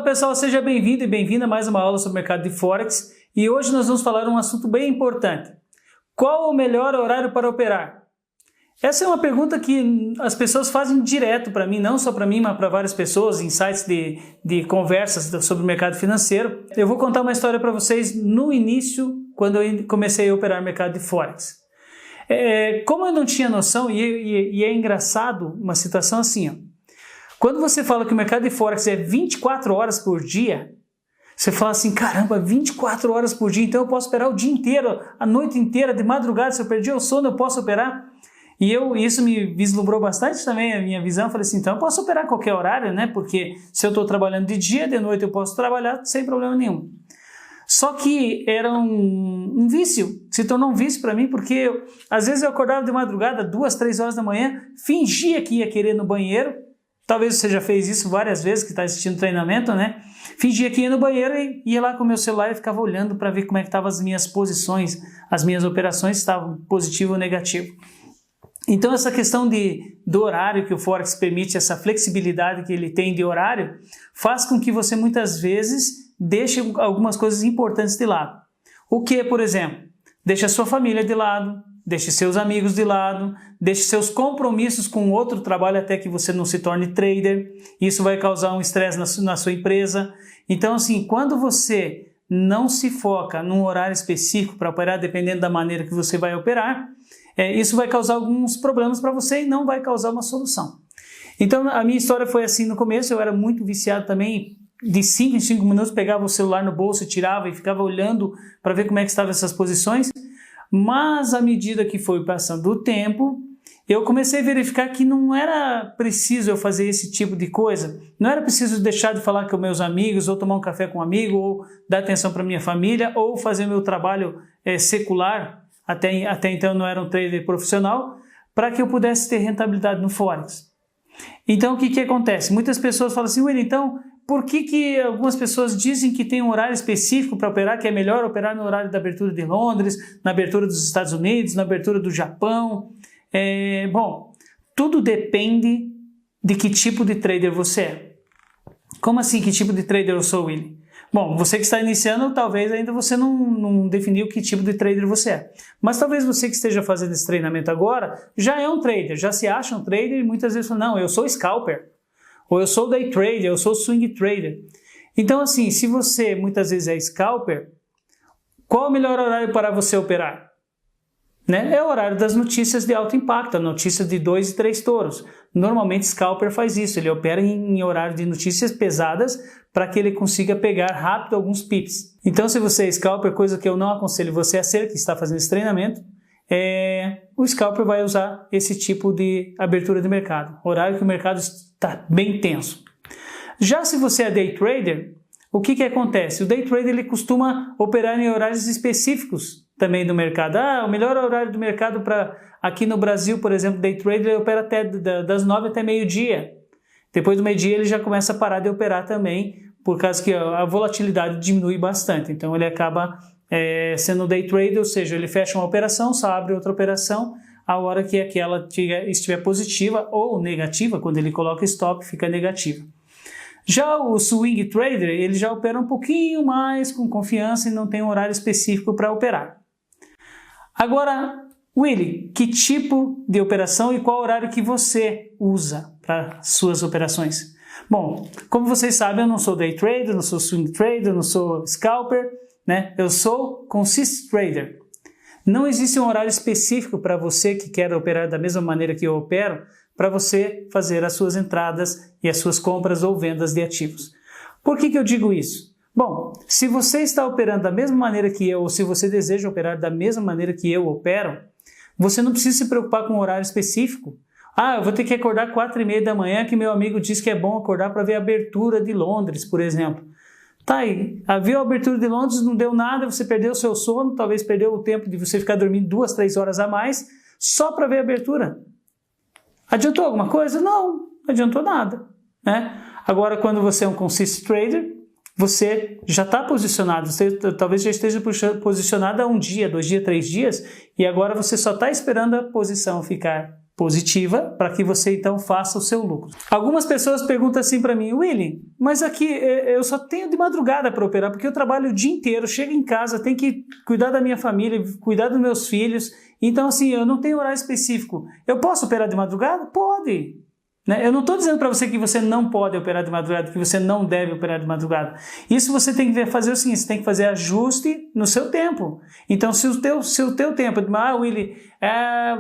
pessoal, seja bem-vindo e bem-vinda a mais uma aula sobre o mercado de Forex e hoje nós vamos falar um assunto bem importante. Qual o melhor horário para operar? Essa é uma pergunta que as pessoas fazem direto para mim, não só para mim, mas para várias pessoas em sites de conversas sobre o mercado financeiro. Eu vou contar uma história para vocês no início, quando eu comecei a operar o mercado de Forex. Como eu não tinha noção, e é engraçado uma situação assim, ó. Quando você fala que o mercado de Forex é 24 horas por dia, você fala assim, caramba, 24 horas por dia, então eu posso operar o dia inteiro, a noite inteira, de madrugada, se eu perdi o sono, eu posso operar. E isso me vislumbrou bastante também a minha visão, eu falei assim, então eu posso operar a qualquer horário, né? Porque se eu estou trabalhando de dia, de noite eu posso trabalhar sem problema nenhum. Só que era um vício, se tornou um vício para mim, porque às vezes eu acordava de madrugada, 2, 3 horas da manhã, fingia que ia querer ir no banheiro. Talvez você já fez isso várias vezes, que está assistindo treinamento, né? Fingia que ia no banheiro e ia lá com o meu celular e ficava olhando para ver como é que estavam as minhas posições, as minhas operações estavam positivo ou negativo. Então essa questão do horário que o Forex permite, essa flexibilidade que ele tem de horário, faz com que você muitas vezes deixe algumas coisas importantes de lado. O que, por exemplo? Deixa a sua família de lado, deixe seus amigos de lado, deixe seus compromissos com outro trabalho até que você não se torne trader. Isso vai causar um estresse na sua empresa. Então, assim, quando você não se foca num horário específico para operar, dependendo da maneira que você vai operar, isso vai causar alguns problemas para você e não vai causar uma solução. Então, a minha história foi assim no começo, eu era muito viciado também, de 5 em 5 minutos pegava o celular no bolso, tirava e ficava olhando para ver como é que estavam essas posições. Mas à medida que foi passando o tempo, eu comecei a verificar que não era preciso eu fazer esse tipo de coisa. Não era preciso deixar de falar com meus amigos, ou tomar um café com um amigo, ou dar atenção para minha família, ou fazer meu trabalho secular, até então eu não era um trader profissional, para que eu pudesse ter rentabilidade no Forex. Então o que acontece? Muitas pessoas falam assim, William, então por que algumas pessoas dizem que tem um horário específico para operar, que é melhor operar no horário da abertura de Londres, na abertura dos Estados Unidos, na abertura do Japão? Bom, tudo depende de que tipo de trader você é. Como assim, que tipo de trader eu sou, William? Bom, você que está iniciando, talvez ainda você não definiu que tipo de trader você é. Mas talvez você que esteja fazendo esse treinamento agora, já é um trader, já se acha um trader e muitas vezes fala, não, eu sou scalper. Ou eu sou day trader, eu sou swing trader. Então assim, se você muitas vezes é scalper, qual é o melhor horário para você operar? Né? É o horário das notícias de alto impacto, a notícia de 2 e 3 touros. Normalmente scalper faz isso, ele opera em horário de notícias pesadas para que ele consiga pegar rápido alguns pips. Então se você é scalper, coisa que eu não aconselho você a ser, que está fazendo esse treinamento, o scalper vai usar esse tipo de abertura de mercado, horário que o mercado está bem tenso. Já se você é day trader, o que acontece? O day trader ele costuma operar em horários específicos também do mercado. O melhor horário do mercado para aqui no Brasil, por exemplo, day trader ele opera até das 9 até meio-dia. Depois do meio-dia ele já começa a parar de operar também, por causa que a volatilidade diminui bastante. Então ele acaba sendo day trader, ou seja, ele fecha uma operação, só abre outra operação a hora que aquela estiver positiva ou negativa, quando ele coloca stop, fica negativa. Já o swing trader, ele já opera um pouquinho mais com confiança e não tem um horário específico para operar. Agora, Willy, que tipo de operação e qual horário que você usa para suas operações? Bom, como vocês sabem, eu não sou day trader, não sou swing trader, não sou scalper, né? Eu sou consist trader. Não existe um horário específico para você que quer operar da mesma maneira que eu opero, para você fazer as suas entradas e as suas compras ou vendas de ativos. Por que eu digo isso? Bom, se você está operando da mesma maneira que eu, ou se você deseja operar da mesma maneira que eu opero, você não precisa se preocupar com um horário específico. Eu vou ter que acordar 4h30 da manhã, que meu amigo disse que é bom acordar para ver a abertura de Londres, por exemplo. Tá aí, viu a abertura de Londres, não deu nada, você perdeu o seu sono, talvez perdeu o tempo de você ficar dormindo 2, 3 horas a mais, só para ver a abertura. Adiantou alguma coisa? Não adiantou nada, né? Agora, quando você é um consist trader, você já está posicionado, você talvez já esteja posicionado há 1 dia, 2 dias, 3 dias, e agora você só está esperando a posição ficar positiva para que você então faça o seu lucro. Algumas pessoas perguntam assim para mim: Willy, mas aqui eu só tenho de madrugada para operar porque eu trabalho o dia inteiro, chego em casa, tenho que cuidar da minha família, cuidar dos meus filhos, então assim, eu não tenho horário específico. Eu posso operar de madrugada? Pode. Né? Eu não estou dizendo para você que você não pode operar de madrugada, que você não deve operar de madrugada. Isso você tem que fazer o seguinte: você tem que fazer ajuste no seu tempo. Então, se o teu tempo, Willy,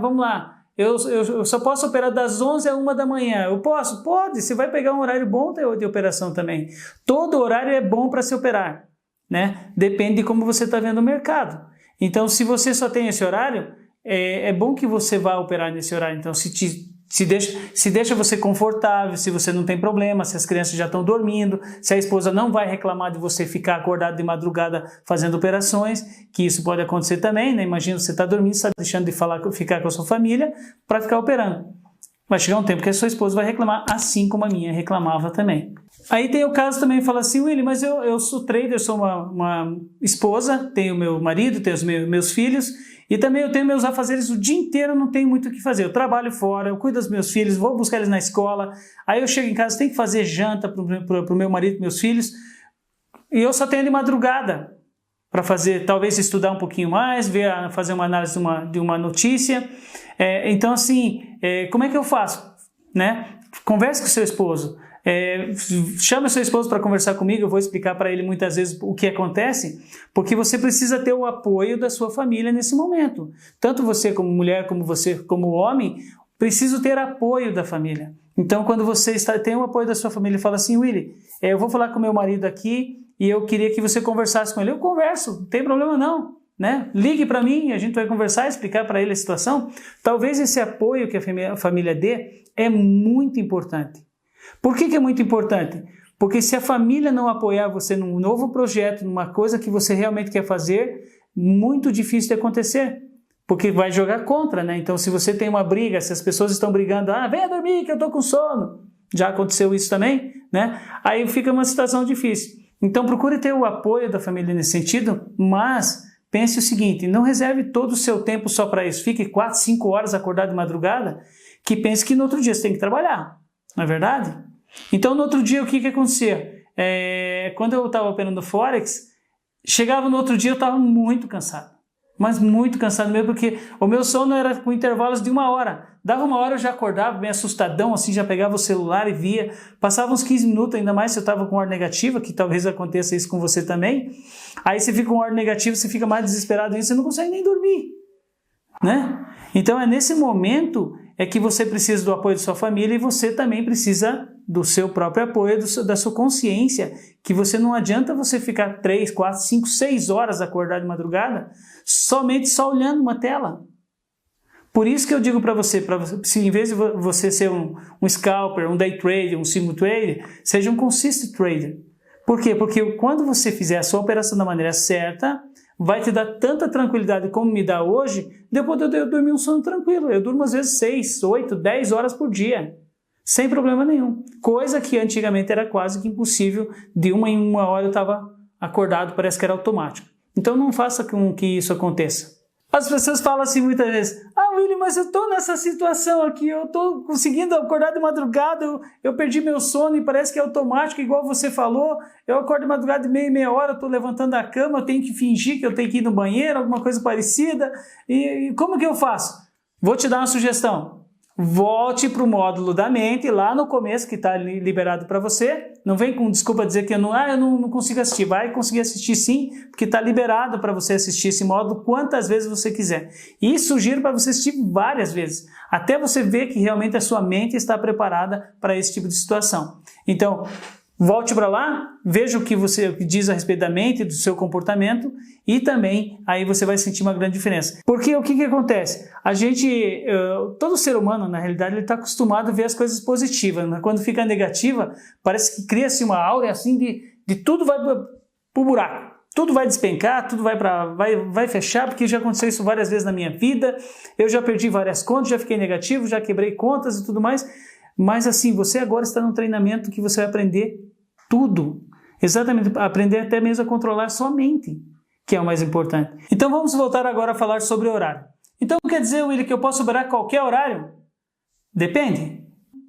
vamos lá, eu só posso operar das 11 a 1 da manhã. Eu posso? Pode. Você vai pegar um horário bom de operação também. Todo horário é bom para se operar, né? Depende de como você está vendo o mercado. Então, se você só tem esse horário, é bom que você vá operar nesse horário. Então, se deixa você confortável, se você não tem problema, se as crianças já estão dormindo, se a esposa não vai reclamar de você ficar acordado de madrugada fazendo operações, que isso pode acontecer também, né? Imagina você está dormindo, está deixando de ficar com a sua família para ficar operando. Vai chegar um tempo que a sua esposa vai reclamar, assim como a minha reclamava também. Aí tem o caso também, fala assim: Willy, mas eu sou trader, eu sou uma esposa, tenho meu marido, tenho os meus filhos, e também eu tenho meus afazeres o dia inteiro, não tenho muito o que fazer. Eu trabalho fora, eu cuido dos meus filhos, vou buscar eles na escola, aí eu chego em casa, tenho que fazer janta para o meu marido e meus filhos, e eu só tenho de madrugada para fazer, talvez estudar um pouquinho mais, fazer uma análise de uma notícia. Então assim, como é que eu faço? Né? Converse com o seu esposo. Chama o seu esposo para conversar comigo, eu vou explicar para ele muitas vezes o que acontece, porque você precisa ter o apoio da sua família nesse momento. Tanto você como mulher, como você como homem, precisa ter apoio da família. Então, quando você tem o apoio da sua família e fala assim: Willy, eu vou falar com meu marido aqui e eu queria que você conversasse com ele. Eu converso, não tem problema não. Né? Ligue para mim, a gente vai conversar, explicar para ele a situação. Talvez esse apoio que a família dê é muito importante. Por que é muito importante? Porque se a família não apoiar você num novo projeto, numa coisa que você realmente quer fazer, muito difícil de acontecer, porque vai jogar contra, né? Então, se você tem uma briga, se as pessoas estão brigando, venha dormir que eu estou com sono, já aconteceu isso também, né? Aí fica uma situação difícil. Então, procure ter o apoio da família nesse sentido, mas pense o seguinte: não reserve todo o seu tempo só para isso. Fique 4, 5 horas acordado de madrugada, que pense que no outro dia você tem que trabalhar. Não é verdade? Então, no outro dia, o que acontecia? Quando eu estava operando Forex, chegava no outro dia, eu estava muito cansado. Mas muito cansado mesmo, porque o meu sono era com intervalos de 1 hora. Dava 1 hora, eu já acordava bem assustadão, assim, já pegava o celular e via. Passava uns 15 minutos, ainda mais se eu estava com ordem negativa, que talvez aconteça isso com você também. Aí você fica com ordem negativa, você fica mais desesperado e você não consegue nem dormir, né? Então, é nesse momento que você precisa do apoio da sua família e você também precisa do seu próprio apoio, da sua consciência, que você não adianta você ficar 3, 4, 5, 6 horas acordado de madrugada somente só olhando uma tela. Por isso que eu digo para você, se em vez de você ser um scalper, um day trader, um simu trader, seja um consistent trader. Por quê? Porque quando você fizer a sua operação da maneira certa, vai te dar tanta tranquilidade como me dá hoje, depois de eu dormir um sono tranquilo. Eu durmo às vezes 6, 8, 10 horas por dia, sem problema nenhum. Coisa que antigamente era quase que impossível, de 1 em 1 hora eu estava acordado, parece que era automático. Então não faça com que isso aconteça. As pessoas falam assim muitas vezes: Willy, mas eu estou nessa situação aqui, eu estou conseguindo acordar de madrugada, eu perdi meu sono e parece que é automático, igual você falou, eu acordo de madrugada de meia hora, eu estou levantando da cama, eu tenho que fingir que eu tenho que ir no banheiro, alguma coisa parecida, e como que eu faço? Vou te dar uma sugestão. Volte para o módulo da mente, lá no começo, que está liberado para você. Não vem com desculpa dizer que eu não consigo assistir. Vai conseguir assistir sim, porque está liberado para você assistir esse módulo quantas vezes você quiser. E sugiro para você assistir várias vezes, até você ver que realmente a sua mente está preparada para esse tipo de situação. Então, volte para lá, veja o que você diz a respeito da mente, do seu comportamento, e também aí você vai sentir uma grande diferença. Porque o que acontece? A gente, todo ser humano, na realidade, ele está acostumado a ver as coisas positivas, né? Quando fica negativa, parece que cria-se uma áurea assim de tudo vai para o buraco. Tudo vai despencar, tudo vai fechar, porque já aconteceu isso várias vezes na minha vida. Eu já perdi várias contas, já fiquei negativo, já quebrei contas e tudo mais. Mas assim, você agora está num treinamento que você vai aprender tudo. Exatamente, aprender até mesmo a controlar sua mente, que é o mais importante. Então vamos voltar agora a falar sobre horário. Então quer dizer, Willy, que eu posso operar qualquer horário? Depende.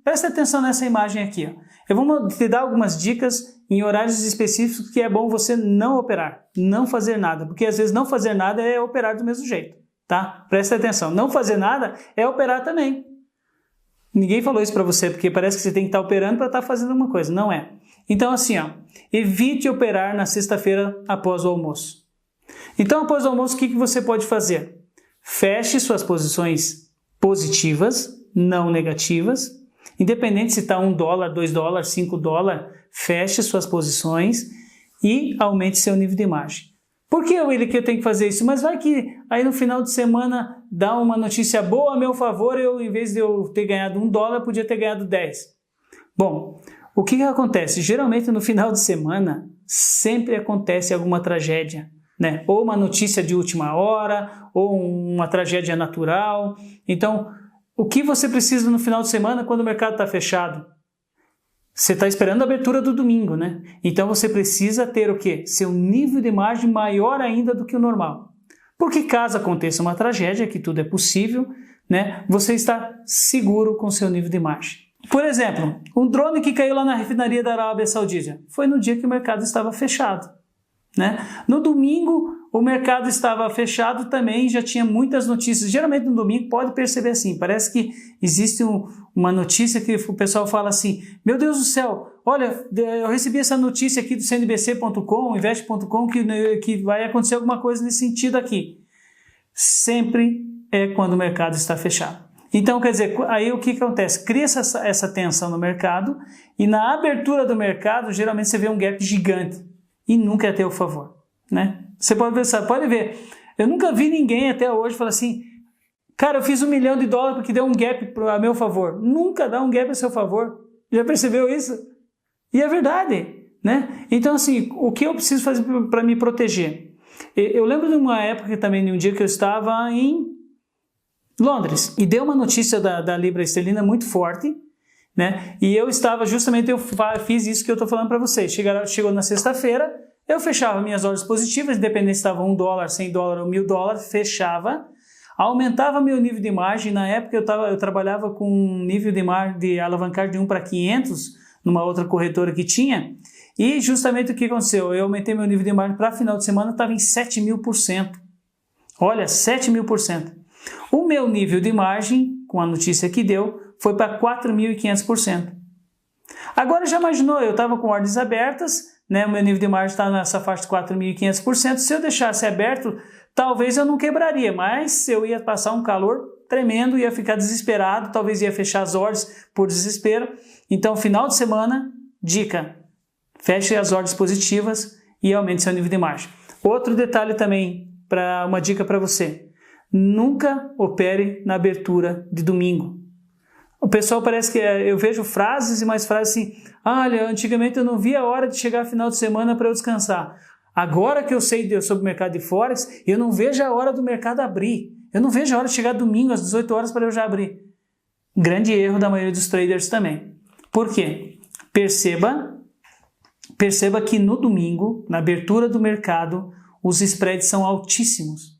Presta atenção nessa imagem aqui. Ó. Eu vou te dar algumas dicas em horários específicos que é bom você não operar, não fazer nada, porque às vezes não fazer nada é operar do mesmo jeito, tá? Presta atenção, não fazer nada é operar também. Ninguém falou isso para você, porque parece que você tem que estar operando para estar fazendo alguma coisa, não é. Então assim, ó, evite operar na sexta-feira após o almoço. Então após o almoço, o que você pode fazer? Feche suas posições positivas, não negativas, independente se está $1, $2, $5, feche suas posições e aumente seu nível de margem. Por que, Willy, que eu tenho que fazer isso? Mas vai que aí no final de semana dá uma notícia boa a meu favor, eu, em vez de eu ter ganhado $1, podia ter ganhado 10. Bom, o que acontece? Geralmente no final de semana sempre acontece alguma tragédia, né? Ou uma notícia de última hora, ou uma tragédia natural. Então, o que você precisa no final de semana quando o mercado está fechado? Você está esperando a abertura do domingo, né? Então você precisa ter o quê? Seu nível de margem maior ainda do que o normal. Porque caso aconteça uma tragédia, que tudo é possível, né? Você está seguro com seu nível de margem. Por exemplo, um drone que caiu lá na refinaria da Arábia Saudita foi no dia que o mercado estava fechado, né? No domingo, o mercado estava fechado também, já tinha muitas notícias. Geralmente no domingo pode perceber assim, parece que existe uma notícia que o pessoal fala assim, meu Deus do céu, olha, eu recebi essa notícia aqui do cnbc.com, invest.com, que vai acontecer alguma coisa nesse sentido aqui. Sempre é quando o mercado está fechado. Então, quer dizer, aí o que acontece? Cria essa tensão no mercado e na abertura do mercado, geralmente você vê um gap gigante e nunca é a teu favor, né? Você pode ver, eu nunca vi ninguém até hoje falar assim, cara, eu fiz $1 milhão porque deu um gap a meu favor. Nunca dá um gap a seu favor. Já percebeu isso? E é verdade, né? Então, assim, o que eu preciso fazer para me proteger? Eu lembro de uma época também, de um dia que eu estava em Londres e deu uma notícia da Libra Esterlina muito forte, né? E eu estava justamente, eu fiz isso que eu estou falando para vocês. Chegou na sexta-feira, eu fechava minhas ordens positivas, independente se estava $1, $100 ou $1.000, fechava, aumentava meu nível de margem. Na época eu trabalhava com um nível de margem de alavancar de 1 para 500, numa outra corretora que tinha, e justamente o que aconteceu? Eu aumentei meu nível de margem para final de semana, estava em 7.000%. Olha, 7.000%. O meu nível de margem, com a notícia que deu, foi para 4.500%. Agora já imaginou, eu estava com ordens abertas, né, o meu nível de margem está nessa faixa de 4.500%, se eu deixasse aberto, talvez eu não quebraria, mas eu ia passar um calor tremendo, ia ficar desesperado, talvez ia fechar as ordens por desespero. Então, final de semana, dica, feche as ordens positivas e aumente seu nível de margem. Outro detalhe também, uma dica para você, nunca opere na abertura de domingo. O pessoal parece que eu vejo frases e mais frases assim, olha, antigamente eu não via a hora de chegar final de semana para eu descansar. Agora que eu sei sobre o mercado de Forex, eu não vejo a hora do mercado abrir. Eu não vejo a hora de chegar domingo às 18 horas para eu já abrir. Grande erro da maioria dos traders também. Por quê? Perceba que no domingo, na abertura do mercado, os spreads são altíssimos.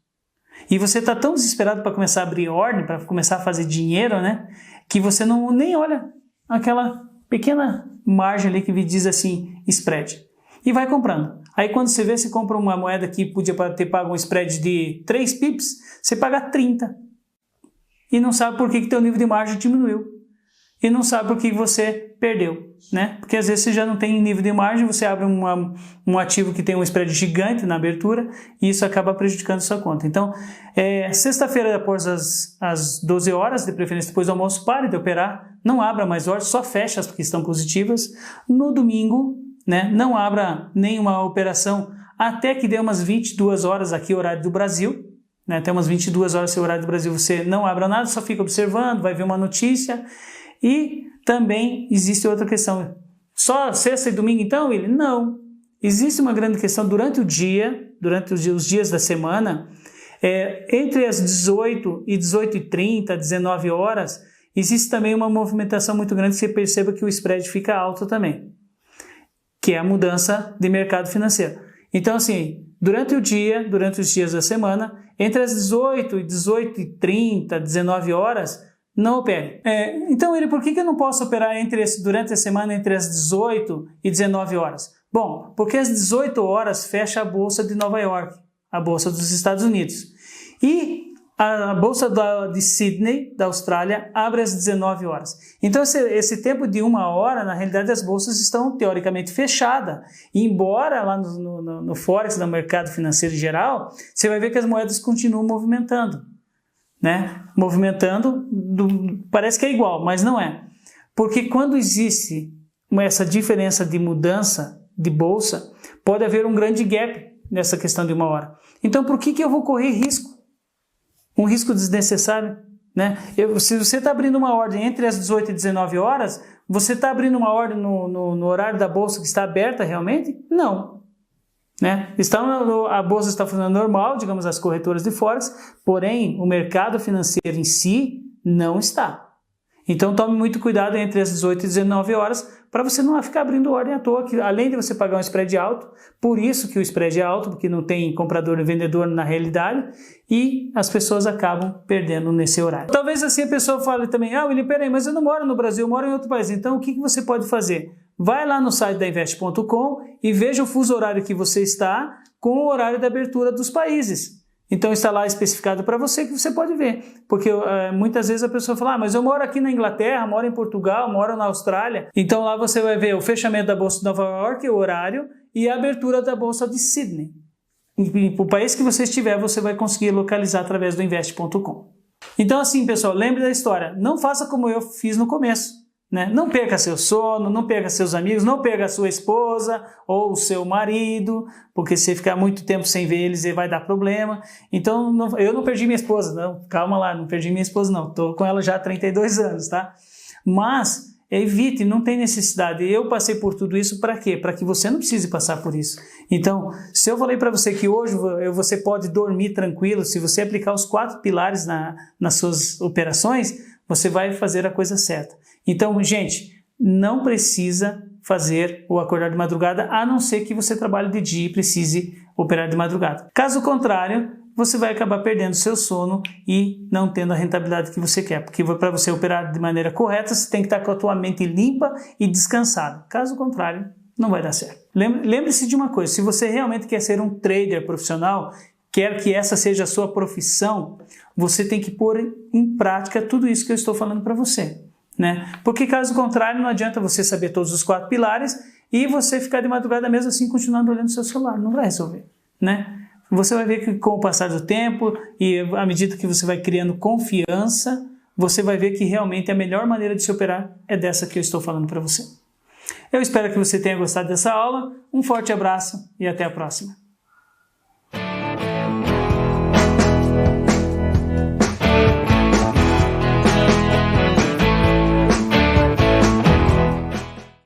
E você está tão desesperado para começar a abrir ordem, para começar a fazer dinheiro, né? Que você nem olha aquela pequena margem ali que diz assim, spread. E vai comprando. Aí quando você vê, você compra uma moeda que podia ter pago um spread de 3 pips, você paga 30. E não sabe por que teu nível de margem diminuiu. E não sabe por que você perdeu, né? Porque às vezes você já não tem nível de margem, você abre um ativo que tem um spread gigante na abertura e isso acaba prejudicando sua conta. Então, sexta-feira após as 12 horas, de preferência depois do almoço, pare de operar, não abra mais ordens, só feche as que estão positivas. No domingo, né, não abra nenhuma operação até que dê umas 22 horas aqui, horário do Brasil. Né, até umas 22 horas, seu horário do Brasil, você não abra nada, só fica observando, vai ver uma notícia. E também existe outra questão. Só sexta e domingo então, Willy? Não. Existe uma grande questão durante o dia, durante os dias da semana, entre as 18 e 18h30, 19 horas, existe também uma movimentação muito grande que você perceba que o spread fica alto também, que é a mudança de mercado financeiro. Então, assim, durante o dia, durante os dias da semana, entre as 18 e 18h30, 19 horas, não opere. Então, por que eu não posso operar durante a semana entre as 18 e 19 horas? Bom, porque às 18 horas fecha a Bolsa de Nova York, a Bolsa dos Estados Unidos. E a Bolsa de Sydney, da Austrália, abre às 19 horas. Então, esse tempo de 1 hora, na realidade, as bolsas estão teoricamente fechadas. E embora lá no Forex, no mercado financeiro em geral, você vai ver que as moedas continuam movimentando. Né? Movimentando, parece que é igual, mas não é. Porque quando existe essa diferença de mudança de bolsa, pode haver um grande gap nessa questão de 1 hora. Então, por que eu vou correr risco? Um risco desnecessário, né? Se você está abrindo uma ordem entre as 18 e 19 horas, você está abrindo uma ordem no horário da bolsa que está aberta realmente? Não. Né? A bolsa está funcionando normal, digamos, as corretoras de Forex, porém o mercado financeiro em si não está. Então tome muito cuidado entre as 18 e 19 horas para você não ficar abrindo ordem à toa, que além de você pagar um spread alto, por isso que o spread é alto, porque não tem comprador e vendedor na realidade, e as pessoas acabam perdendo nesse horário. Talvez assim a pessoa fale também, William, peraí, mas eu não moro no Brasil, eu moro em outro país, então o que você pode fazer? Vai lá no site da Invest.com e veja o fuso horário que você está com o horário de abertura dos países. Então está lá especificado para você que você pode ver, porque muitas vezes a pessoa fala, mas eu moro aqui na Inglaterra, moro em Portugal, moro na Austrália, então lá você vai ver o fechamento da Bolsa de Nova York, o horário, e a abertura da Bolsa de Sydney. O país que você estiver, você vai conseguir localizar através do Invest.com. Então assim, pessoal, lembre da história, não faça como eu fiz no começo. Né? Não perca seu sono, não perca seus amigos, não perca a sua esposa ou o seu marido, porque se ficar muito tempo sem ver eles, vai dar problema. Então, eu não perdi minha esposa, não, calma lá, não perdi minha esposa não, estou com ela já há 32 anos, tá? Mas evite, não tem necessidade. Eu passei por tudo isso para quê? Para que você não precise passar por isso. Então, se eu falei para você que hoje você pode dormir tranquilo, se você aplicar os 4 pilares nas suas operações, você vai fazer a coisa certa. Então, gente, não precisa fazer ou acordar de madrugada, a não ser que você trabalhe de dia e precise operar de madrugada. Caso contrário, você vai acabar perdendo seu sono e não tendo a rentabilidade que você quer, porque para você operar de maneira correta, você tem que estar com a tua mente limpa e descansada. Caso contrário, não vai dar certo. Lembre-se de uma coisa, se você realmente quer ser um trader profissional, quer que essa seja a sua profissão, você tem que pôr em prática tudo isso que eu estou falando para você. Né? Porque caso contrário, não adianta você saber todos os 4 pilares e você ficar de madrugada mesmo assim continuando olhando seu celular, não vai resolver. Né? Você vai ver que com o passar do tempo e à medida que você vai criando confiança, você vai ver que realmente a melhor maneira de se operar é dessa que eu estou falando para você. Eu espero que você tenha gostado dessa aula, um forte abraço e até a próxima.